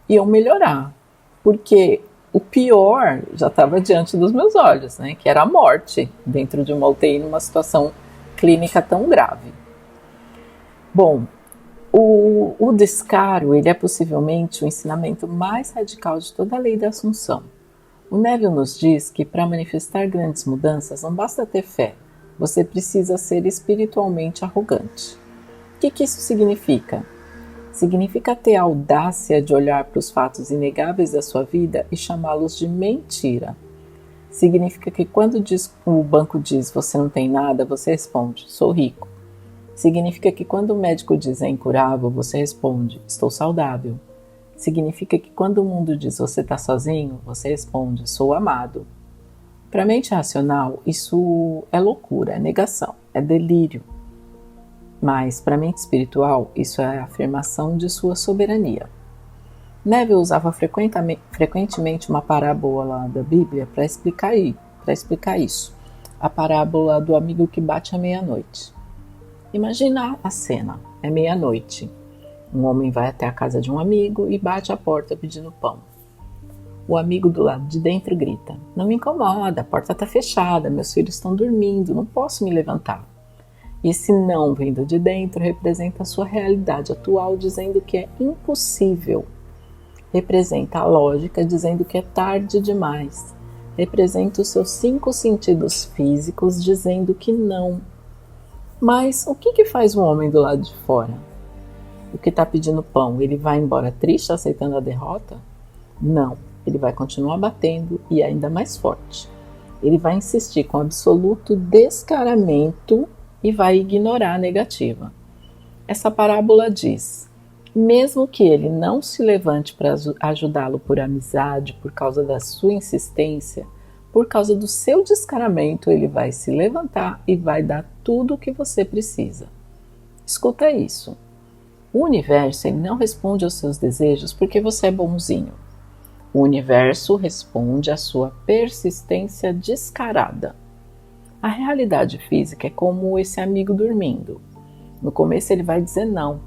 Speaker 1: iam melhorar, porque o pior já estava diante dos meus olhos, né? Que era a morte dentro de uma UTI numa situação clínica tão grave. Bom, o descaro ele é possivelmente o ensinamento mais radical de toda a lei da Assunção. O Neville nos diz que para manifestar grandes mudanças não basta ter fé, você precisa ser espiritualmente arrogante. O que isso significa? Significa ter a audácia de olhar para os fatos inegáveis da sua vida e chamá-los de mentira. Significa que quando o banco diz você não tem nada, você responde, sou rico. Significa que quando o médico diz é incurável, você responde, estou saudável. Significa que quando o mundo diz você está sozinho, você responde, sou amado. Para a mente racional, isso é loucura, é negação, é delírio. Mas para a mente espiritual, isso é a afirmação de sua soberania. Neville usava frequentemente uma parábola da Bíblia para explicar isso. A parábola do amigo que bate à meia-noite. Imagina a cena, é meia-noite. Um homem vai até a casa de um amigo e bate à porta pedindo pão. O amigo do lado de dentro grita, não me incomoda, a porta está fechada, meus filhos estão dormindo, não posso me levantar. E esse não vindo de dentro representa a sua realidade atual dizendo que é impossível. Representa a lógica dizendo que é tarde demais. Representa os seus 5 sentidos físicos dizendo que não. Mas o que faz um homem do lado de fora? O que está pedindo pão, ele vai embora triste aceitando a derrota? Não. Ele vai continuar batendo e ainda mais forte. Ele vai insistir com absoluto descaramento e vai ignorar a negativa. Essa parábola diz, mesmo que ele não se levante para ajudá-lo por amizade, por causa da sua insistência, por causa do seu descaramento, ele vai se levantar e vai dar tudo o que você precisa. Escuta isso. O universo ele não responde aos seus desejos porque você é bonzinho. O universo responde à sua persistência descarada. A realidade física é como esse amigo dormindo. No começo ele vai dizer não,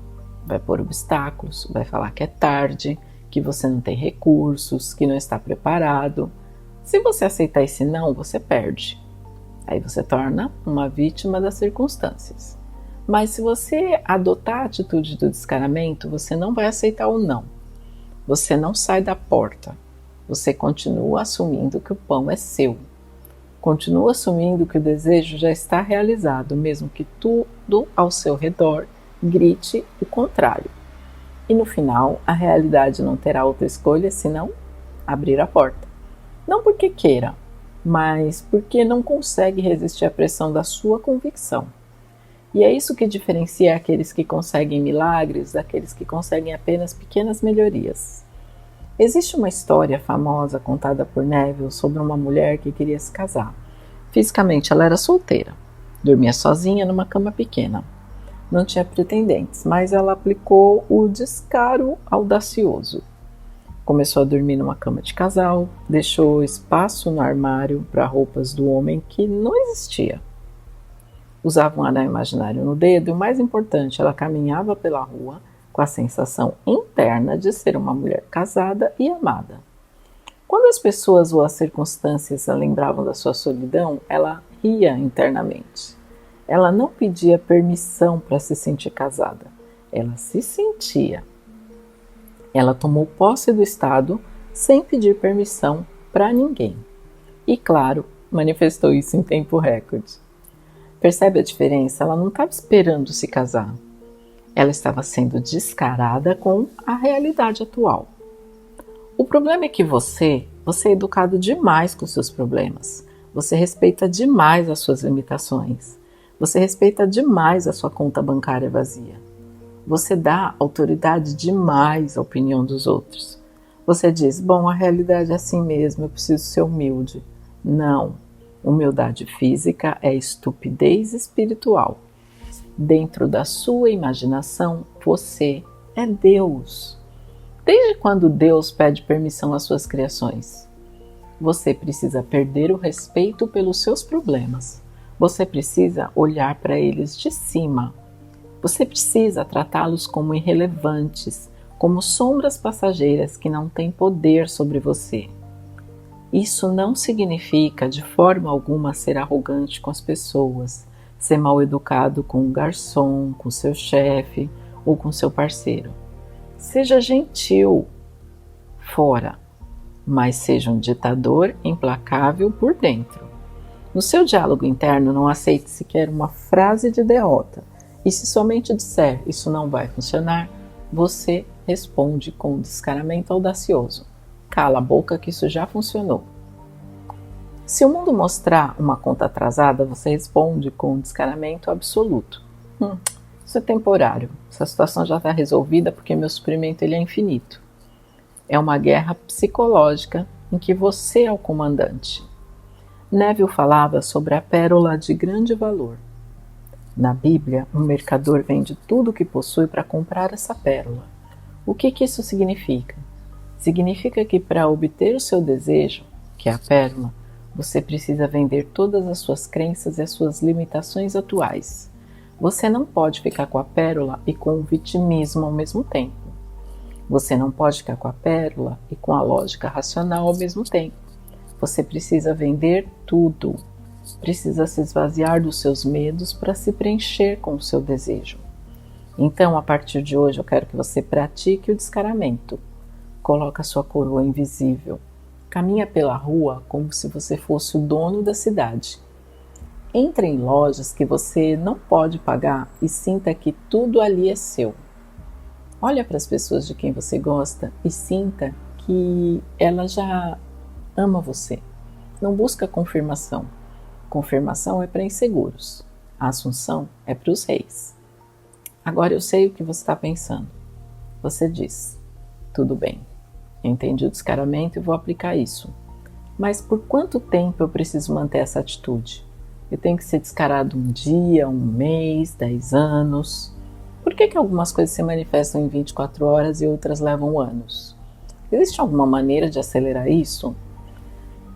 Speaker 1: vai pôr obstáculos, vai falar que é tarde, que você não tem recursos, que não está preparado. Se você aceitar esse não, você perde. Aí você torna uma vítima das circunstâncias. Mas se você adotar a atitude do descaramento, você não vai aceitar o não. Você não sai da porta. Você continua assumindo que o pão é seu. Continua assumindo que o desejo já está realizado, mesmo que tudo ao seu redor grite o contrário. E no final, a realidade não terá outra escolha senão abrir a porta. Não porque queira, mas porque não consegue resistir à pressão da sua convicção. E é isso que diferencia aqueles que conseguem milagres daqueles que conseguem apenas pequenas melhorias. Existe uma história famosa contada por Neville sobre uma mulher que queria se casar. Fisicamente ela era solteira, dormia sozinha numa cama pequena. Não tinha pretendentes, mas ela aplicou o descaro audacioso. Começou a dormir numa cama de casal, deixou espaço no armário para roupas do homem que não existia. Usava um anel imaginário no dedo e o mais importante, ela caminhava pela rua com a sensação interna de ser uma mulher casada e amada. Quando as pessoas ou as circunstâncias a lembravam da sua solidão, ela ria internamente. Ela não pedia permissão para se sentir casada, ela se sentia. Ela tomou posse do estado sem pedir permissão para ninguém. E, claro, manifestou isso em tempo recorde. Percebe a diferença? Ela não estava esperando se casar. Ela estava sendo descarada com a realidade atual. O problema é que você é educado demais com seus problemas. Você respeita demais as suas limitações. Você respeita demais a sua conta bancária vazia. Você dá autoridade demais à opinião dos outros. Você diz, bom, a realidade é assim mesmo, eu preciso ser humilde. Não, humildade física é estupidez espiritual. Dentro da sua imaginação, você é Deus. Desde quando Deus pede permissão às suas criações? Você precisa perder o respeito pelos seus problemas. Você precisa olhar para eles de cima. Você precisa tratá-los como irrelevantes, como sombras passageiras que não têm poder sobre você. Isso não significa de forma alguma ser arrogante com as pessoas, ser mal educado com o garçom, com seu chefe ou com seu parceiro. Seja gentil fora, mas seja um ditador implacável por dentro. No seu diálogo interno, não aceite sequer uma frase de derrota. E se somente disser isso não vai funcionar, você responde com um descaramento audacioso. Cala a boca que isso já funcionou. Se o mundo mostrar uma conta atrasada, você responde com um descaramento absoluto. Isso é temporário. Essa situação já está resolvida porque meu suprimento ele é infinito. É uma guerra psicológica em que você é o comandante. Neville falava sobre a pérola de grande valor. Na Bíblia, um mercador vende tudo o que possui para comprar essa pérola. O que isso significa? Significa que para obter o seu desejo, que é a pérola, você precisa vender todas as suas crenças e as suas limitações atuais. Você não pode ficar com a pérola e com o vitimismo ao mesmo tempo. Você não pode ficar com a pérola e com a lógica racional ao mesmo tempo. Você precisa vender tudo. Precisa se esvaziar dos seus medos para se preencher com o seu desejo. Então, a partir de hoje, eu quero que você pratique o descaramento. Coloca sua coroa invisível. Caminha pela rua como se você fosse o dono da cidade. Entre em lojas que você não pode pagar e sinta que tudo ali é seu. Olha para as pessoas de quem você gosta e sinta que ela já ama você. Não busca confirmação. Confirmação é para inseguros. A assunção é para os reis. Agora eu sei o que você está pensando. Você diz, tudo bem, eu entendi o descaramento e vou aplicar isso. Mas por quanto tempo eu preciso manter essa atitude? Eu tenho que ser descarado um dia, um mês, 10 anos? Por que algumas coisas se manifestam em 24 horas e outras levam anos? Existe alguma maneira de acelerar isso?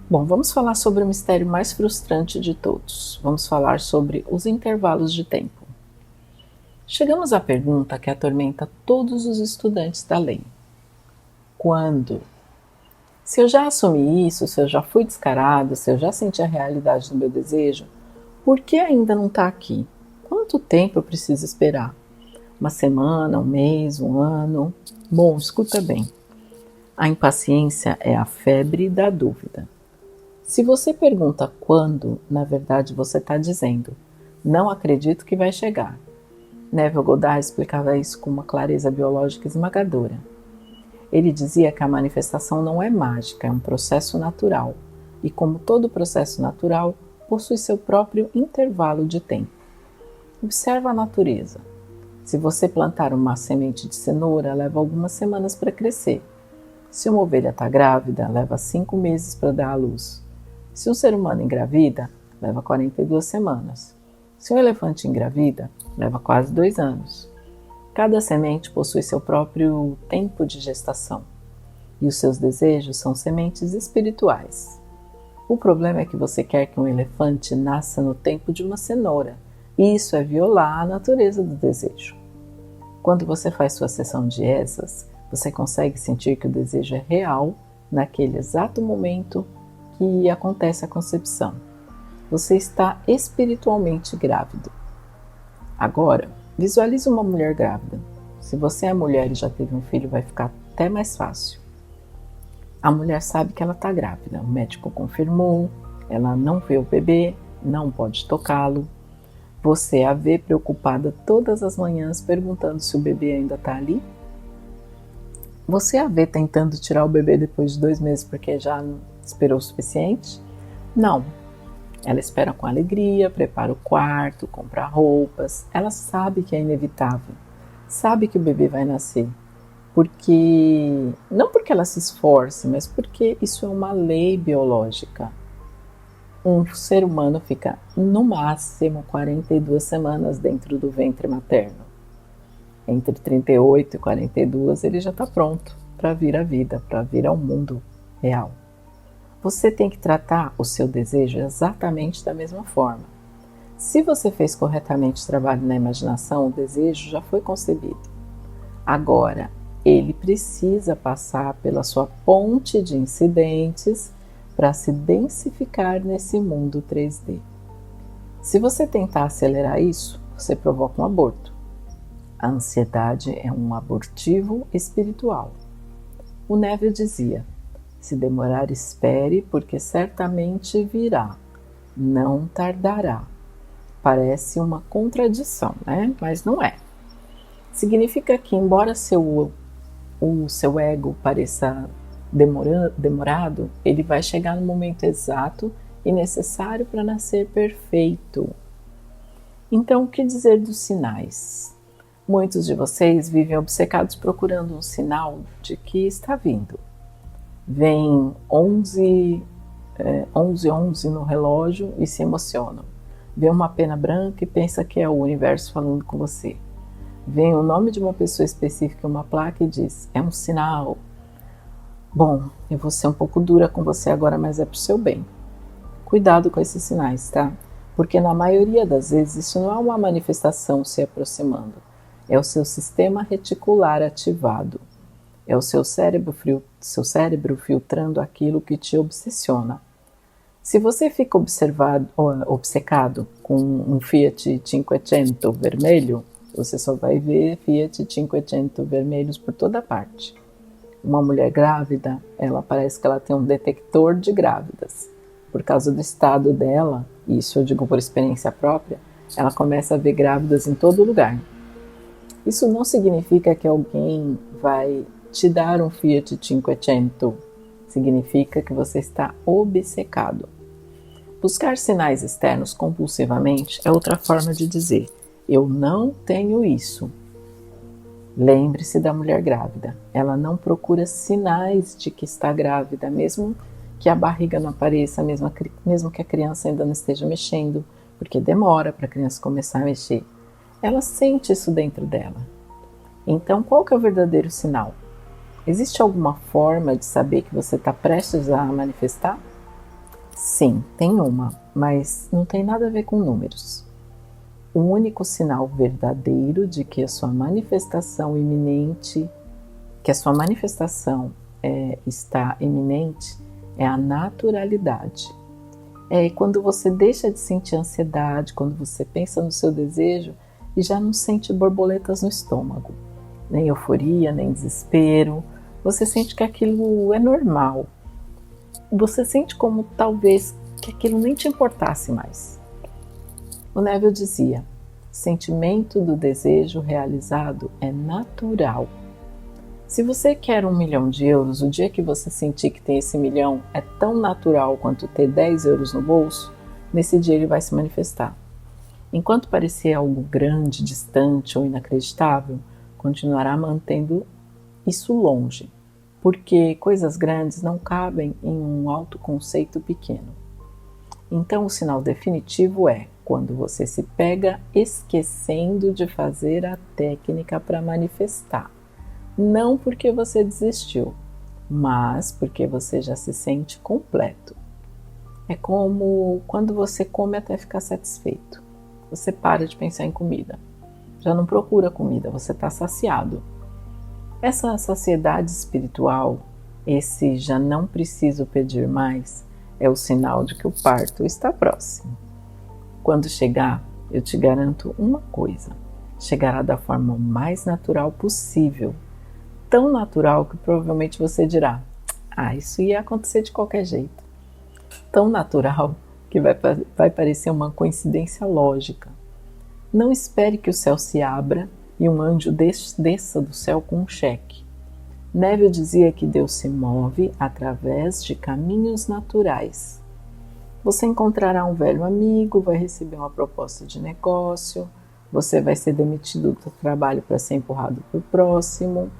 Speaker 1: Bom, vamos falar sobre o mistério mais frustrante de todos. Vamos falar sobre os intervalos de tempo. Chegamos à pergunta que atormenta todos os estudantes da lei: quando? Se eu já assumi isso, se eu já fui descarado, se eu já senti a realidade do meu desejo, por que ainda não está aqui? Quanto tempo eu preciso esperar? Uma semana, um mês, um ano? Bom, escuta bem. A impaciência é a febre da dúvida. Se você pergunta quando, na verdade você está dizendo: não acredito que vai chegar. Neville Goddard explicava isso com uma clareza biológica esmagadora. Ele dizia que a manifestação não é mágica, é um processo natural, e como todo processo natural, possui seu próprio intervalo de tempo. Observa a natureza. Se você plantar uma semente de cenoura, leva algumas semanas para crescer. Se uma ovelha está grávida, leva 5 meses para dar à luz. Se um ser humano engravida, leva 42 semanas. Se um elefante engravida, leva quase 2 anos. Cada semente possui seu próprio tempo de gestação, e os seus desejos são sementes espirituais. O problema é que você quer que um elefante nasça no tempo de uma cenoura, e isso é violar a natureza do desejo. Quando você faz sua sessão de ESAs, você consegue sentir que o desejo é real naquele exato momento que acontece a concepção. Você está espiritualmente grávido. Agora, visualize uma mulher grávida. Se você é mulher e já teve um filho, vai ficar até mais fácil. A mulher sabe que ela está grávida. O médico confirmou, ela não vê o bebê, não pode tocá-lo. Você a vê preocupada todas as manhãs perguntando se o bebê ainda está ali? Você a vê tentando tirar o bebê depois de 2 meses porque já esperou o suficiente? Não. Ela espera com alegria, prepara o quarto, compra roupas. Ela sabe que é inevitável. Sabe que o bebê vai nascer. Não porque ela se esforce, mas porque isso é uma lei biológica. Um ser humano fica no máximo 42 semanas dentro do ventre materno. Entre 38 e 42 ele já está pronto para vir à vida, para vir ao mundo real. Você tem que tratar o seu desejo exatamente da mesma forma. Se você fez corretamente o trabalho na imaginação, o desejo já foi concebido. Agora, ele precisa passar pela sua ponte de incidentes para se densificar nesse mundo 3D. Se você tentar acelerar isso, você provoca um aborto. A ansiedade é um abortivo espiritual. O Neville dizia: se demorar, espere, porque certamente virá. Não tardará. Parece uma contradição, né? Mas não é. Significa que, embora o seu ego pareça demorado, ele vai chegar no momento exato e necessário para nascer perfeito. Então, o que dizer dos sinais? Muitos de vocês vivem obcecados procurando um sinal de que está vindo. Vem 11 no relógio e se emocionam. Vê uma pena branca e pensa que é o universo falando com você. Vem o nome de uma pessoa específica em uma placa e diz: é um sinal. Bom, eu vou ser um pouco dura com você agora, mas é pro seu bem. Cuidado com esses sinais, tá? Porque na maioria das vezes isso não é uma manifestação se aproximando. É o seu sistema reticular ativado. É o seu cérebro filtrando aquilo que te obsessiona. Se você fica obcecado com um Fiat 500 vermelho, você só vai ver Fiat 500 vermelhos por toda parte. Uma mulher grávida, ela parece que ela tem um detector de grávidas. Por causa do estado dela, e isso eu digo por experiência própria, ela começa a ver grávidas em todo lugar. Isso não significa que alguém vai te dar um Fiat 500. Significa que você está obcecado. Buscar sinais externos compulsivamente é outra forma de dizer: eu não tenho isso. Lembre-se da mulher grávida. Ela não procura sinais de que está grávida, mesmo que a barriga não apareça, mesmo que a criança ainda não esteja mexendo, porque demora para a criança começar a mexer. Ela sente isso dentro dela. Então, qual que é o verdadeiro sinal? Existe alguma forma de saber que você está prestes a manifestar? Sim, tem uma, mas não tem nada a ver com números. O único sinal verdadeiro de que a sua manifestação iminente, que a sua manifestação está iminente, é a naturalidade. É quando você deixa de sentir ansiedade, quando você pensa no seu desejo e já não sente borboletas no estômago, nem euforia, nem desespero. Você sente que aquilo é normal. Você sente como talvez que aquilo nem te importasse mais. O Neville dizia: sentimento do desejo realizado é natural. Se você quer 1 milhão de euros, o dia que você sentir que tem esse milhão é tão natural quanto ter 10 euros no bolso, nesse dia ele vai se manifestar. Enquanto parecer algo grande, distante ou inacreditável, continuará mantendo isso longe, porque coisas grandes não cabem em um autoconceito pequeno. Então o sinal definitivo é quando você se pega esquecendo de fazer a técnica para manifestar. Não porque você desistiu, mas porque você já se sente completo. É como quando você come até ficar satisfeito. Você para de pensar em comida. Já não procura comida, você está saciado. Essa saciedade espiritual, esse já não preciso pedir mais, é o sinal de que o parto está próximo. Quando chegar, eu te garanto uma coisa: chegará da forma mais natural possível. Tão natural que provavelmente você dirá: isso ia acontecer de qualquer jeito. Tão natural que vai parecer uma coincidência lógica. Não espere que o céu se abra e um anjo desça do céu com um cheque. Neville dizia que Deus se move através de caminhos naturais. Você encontrará um velho amigo, vai receber uma proposta de negócio, você vai ser demitido do trabalho para ser empurrado para o próximo.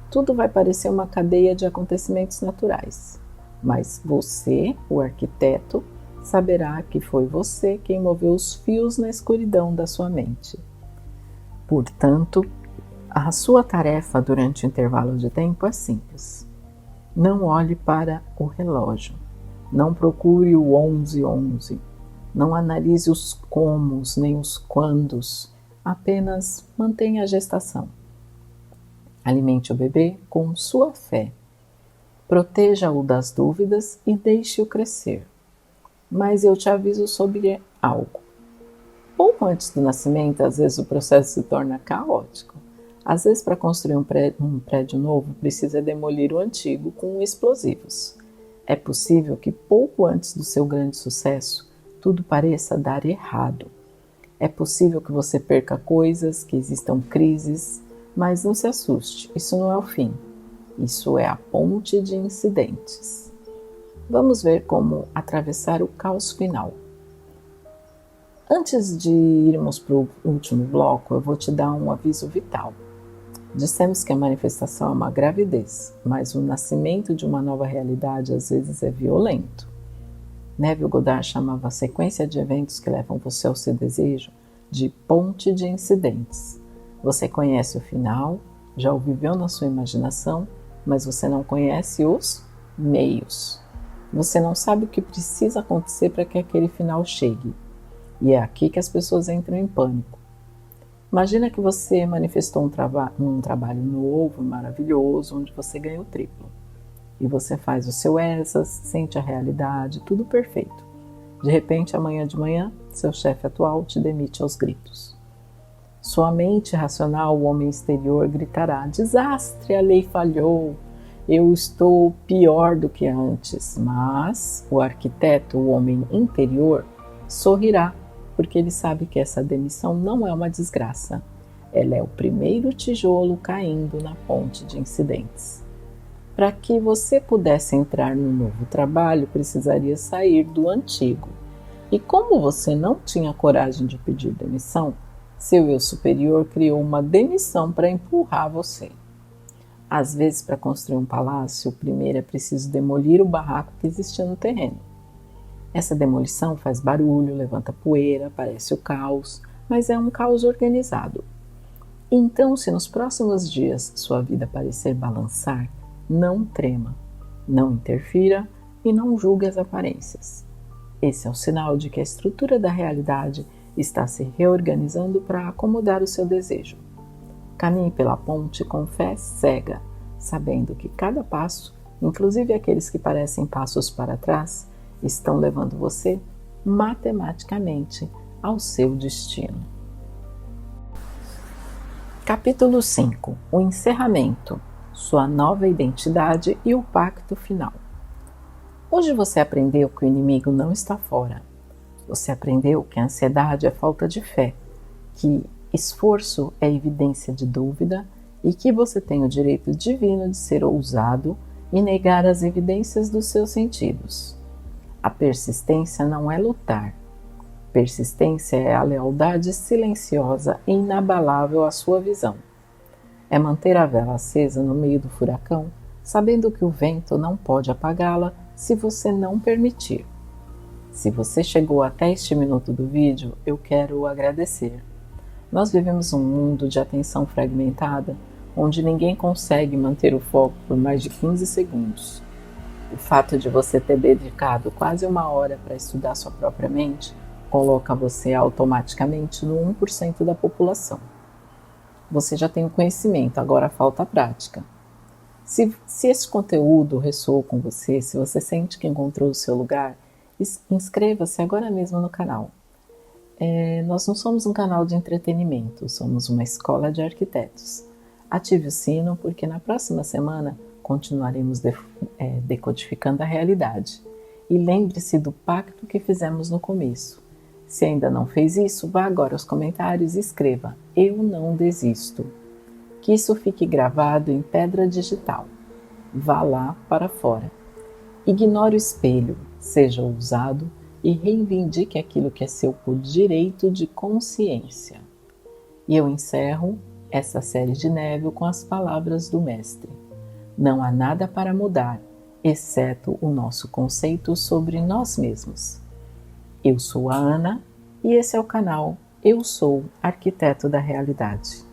Speaker 1: Tudo vai parecer uma cadeia de acontecimentos naturais. Mas você, o arquiteto, saberá que foi você quem moveu os fios na escuridão da sua mente. Portanto, a sua tarefa durante o intervalo de tempo é simples. Não olhe para o relógio. Não procure o 11:11. Não analise os comos nem os quandos. Apenas mantenha a gestação. Alimente o bebê com sua fé. Proteja-o das dúvidas e deixe-o crescer. Mas eu te aviso sobre algo. Pouco antes do nascimento, às vezes o processo se torna caótico. Às vezes, para construir um prédio novo, precisa demolir o antigo com explosivos. É possível que pouco antes do seu grande sucesso, tudo pareça dar errado. É possível que você perca coisas, que existam crises, mas não se assuste, isso não é o fim. Isso é a ponte de incidentes. Vamos ver como atravessar o caos final. Antes de irmos para o último bloco, eu vou te dar um aviso vital. Dissemos que a manifestação é uma gravidez, mas o nascimento de uma nova realidade às vezes é violento. Neville Goddard chamava a sequência de eventos que levam você ao seu desejo de ponte de incidentes. Você conhece o final, já o viveu na sua imaginação, mas você não conhece os meios. Você não sabe o que precisa acontecer para que aquele final chegue. E é aqui que as pessoas entram em pânico. Imagina que você manifestou um trabalho novo, maravilhoso, onde você ganha o triplo. E você faz o seu ESAS, sente a realidade, tudo perfeito. De repente, amanhã de manhã, seu chefe atual te demite aos gritos. Sua mente racional, o homem exterior, gritará: desastre, a lei falhou, eu estou pior do que antes. Mas o arquiteto, o homem interior, sorrirá, porque ele sabe que essa demissão não é uma desgraça. Ela é o primeiro tijolo caindo na ponte de incidentes. Para que você pudesse entrar no novo trabalho, precisaria sair do antigo. E como você não tinha coragem de pedir demissão, seu eu superior criou uma demissão para empurrar você. Às vezes, para construir um palácio, primeiro é preciso demolir o barraco que existia no terreno. Essa demolição faz barulho, levanta poeira, parece o caos, mas é um caos organizado. Então, se nos próximos dias sua vida parecer balançar, não trema, não interfira e não julgue as aparências. Esse é o sinal de que a estrutura da realidade está se reorganizando para acomodar o seu desejo. Caminhe pela ponte com fé cega, sabendo que cada passo, inclusive aqueles que parecem passos para trás, estão levando você matematicamente ao seu destino. Capítulo 5. O encerramento, sua nova identidade e o pacto final. Hoje você aprendeu que o inimigo não está fora. Você aprendeu que a ansiedade é falta de fé, que esforço é evidência de dúvida e que você tem o direito divino de ser ousado e negar as evidências dos seus sentidos. A persistência não é lutar. Persistência é a lealdade silenciosa e inabalável à sua visão. É manter a vela acesa no meio do furacão, sabendo que o vento não pode apagá-la se você não permitir. Se você chegou até este minuto do vídeo, eu quero agradecer. Nós vivemos um mundo de atenção fragmentada, onde ninguém consegue manter o foco por mais de 15 segundos. O fato de você ter dedicado quase 1 hora para estudar sua própria mente coloca você automaticamente no 1% da população. Você já tem o conhecimento, agora falta a prática. Se esse conteúdo ressoou com você, se você sente que encontrou o seu lugar, inscreva-se agora mesmo no canal. Nós não somos um canal de entretenimento, somos uma escola de arquitetos. Ative o sino porque na próxima semana continuaremos decodificando a realidade. E lembre-se do pacto que fizemos no começo. Se ainda não fez isso, vá agora aos comentários e escreva: eu não desisto. Que isso fique gravado em pedra digital. Vá lá para fora. Ignore o espelho, seja ousado e reivindique aquilo que é seu por direito de consciência. E eu encerro essa série de Neville com as palavras do mestre. Não há nada para mudar, exceto o nosso conceito sobre nós mesmos. Eu sou a Ana e esse é o canal Eu Sou Arquiteto da Realidade.